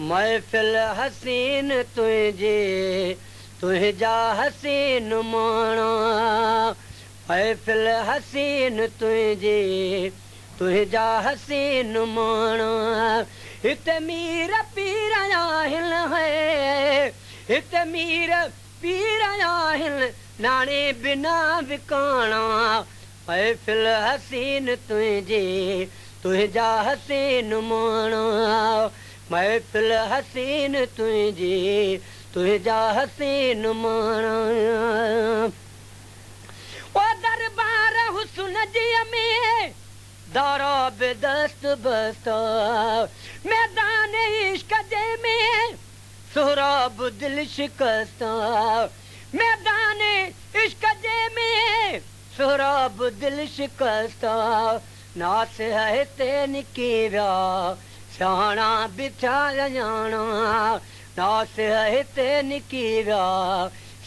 महफिल हसीन तुझे तुझा हसीन माना महफिल हसीन तुझे तुझा हसीन माना हित मीर पीर आहिल है हित मीर पीर आहिल नाने बिना विकाना महफिल हसीन तुझे तुझा हसीन माना महफिल हसीन तुझे तुझा हसीन माना ओ दरबार हुस्न जी में दारा बेदस्त बस्ता मैदान इश्क जे में सोहराब दिल शिकस्ता मैदान इश्क जे में सोहराब दिल शिकस्ता नास है ते निकी व्या शाना बिछा जाना नास है ते निकी व्या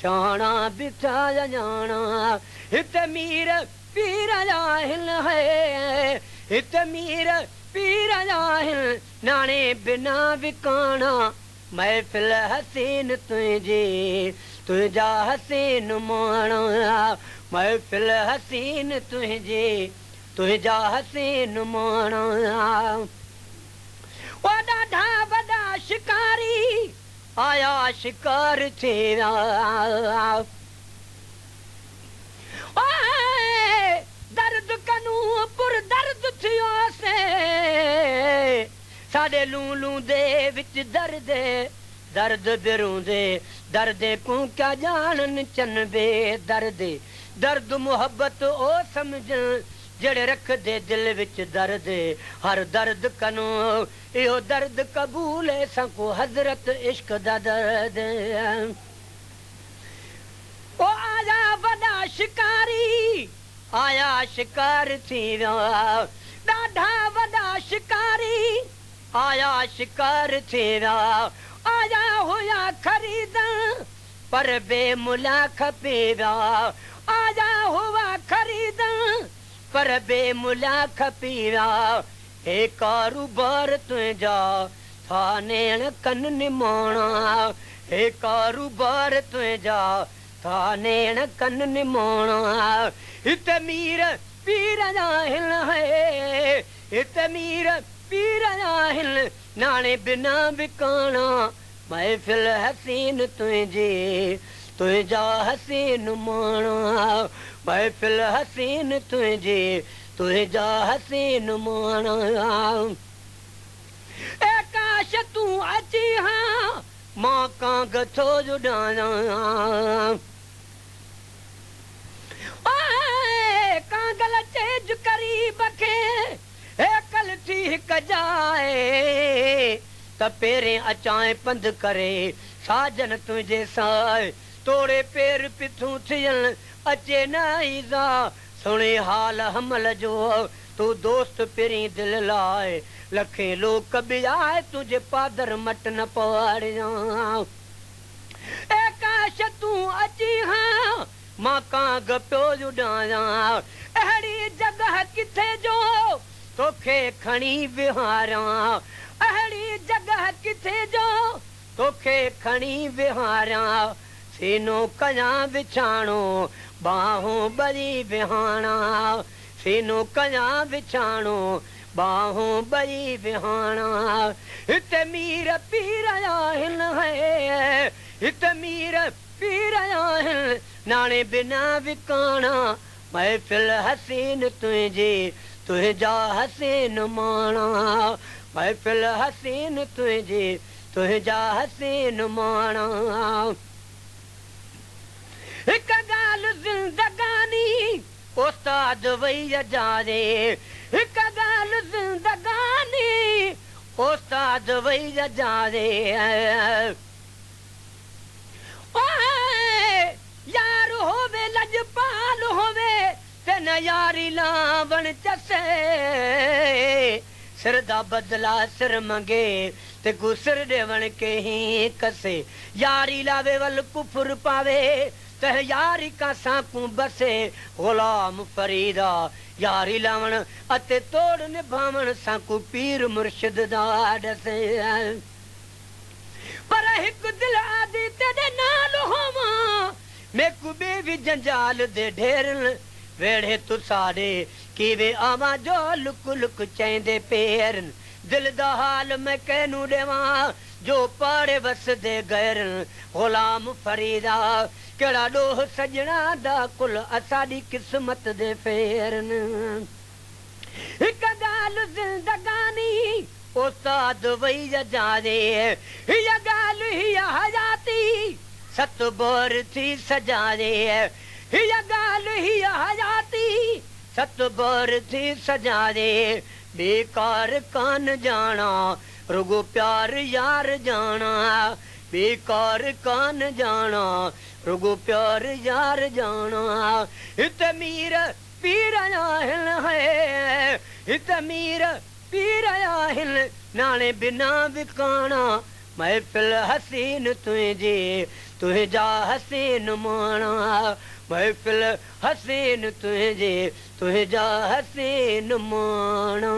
शाना बिछा जाना हित मीर पीर जाहिल है हित मीर पीर जाहिल नाने बिना विकाना महफिल हसीन तुझे तुझा हसीन माना महफिल हसीन तुझे तुझा हसीन माना ओ ॾाढा वॾा शिकारी आया शिकार थेरा दर्द कनू पुर दर्द थियो से साडे लूलू दे विच दर्द दर्द बिरूंदे दर्द को क्या जानन चन बे दर्द दर्द मोहब्बत ओ समझ जड़े रख दे दिल विच दर्द हर दर्द कनो इहो दर्द कबूल है सको हजरत इश्क दा दर्द ओ आया वॾा शिकारी आया शिकार थी विया ॾाढा वॾा शिकारी आया शिकार थी विया आया हुया खरीदण पर बेमुला खपे विया आया हुआ खरीदण पर बेमुला खपी विया हे कारोबार तुंहिंजा था नेण कन निमाणा हे कारोबार तुंहिंजा था नेण कन निमाणा हित मीर पीर जाहिल है हित मीर पीर जाहिल नाने बिना विकाना महफिल हसीन तुझे तुझा हसीन माना महफिल हसीन तुझे तुझा हसीन माना ए काश तू अची हाँ मां कांग थो जुड़ाना कांगल चेज करीब खे कल थी कजाए त पेरे अचाए पंध करे साजन तुझे साए तोड़े पैर पिथू थियन अचे न ईज़ा सुणे हाल हमल जो तू दोस्त पेरी दिल लाए लखे लोक बिजाए तुझे पादर मट न पवाड़िया ए काश तू अची हाँ मां कांग पियो जुड़ाया अहिड़ी जगह किथे जो तोखे खणी विहारा अहिड़ी जगह किथे जो तोखे खणी विहारा सीनो कया विछाणो बाहों बरी विहाना सीनो कया विछाणो बाहों बरी विहाना हित मीर पीर आहिल है हित मीर पीर आहिल नाने बिना विकाना महफिल हसीन तुझे तुझा हसीन माना महफिल हसीन तुझे तुझा हसीन माना एक गाल जिंदगानी उस्ताद वही जारे एक गाल जिंदगानी उस्ताद वही जारे यार होवे लजपाल होवे तेन यारी लावण चसे सिर दा बदला सिर मंगे ते गुसर देवण के ही कसे यारी लावे वल कुफर पावे त तह यारी का साकू बसे गुलाम फरीदा यारी लावण अते तोड़ निभावण साकू पीर मुर्शिद दा डसे पर हिक दिल आदि तेरे नाल होवा मेकू बेवी जंजाल दे ढेरन वेड़े तू साड़े कीवे आवा जो लुक लुक चैंदे पेरन दिल दा हाल मैं कहनू देवा जो पाड़े वस दे गैरन गुलाम फरीदा केड़ा डोह सजना दा कुल असाडी किस्मत दे फेरन हिक गाल जिंदगानी उस्ताद वही जादे हिया गाल हिया हयाती सत बोर थी सजा दे हिया गाल हिया हयाती सत बोर थी सजा दे बेकार कान जाना रुगो प्यार यार जाना बेकार कान जाना रुगो प्यार यार जाना इत मीर पीर आहिल है इत मीर पीर आहिल नाले बिना विकाना महफिल हसीन तुझे तुझा हसीन माना महफिल हसीन तुझे तुझा हसीन माना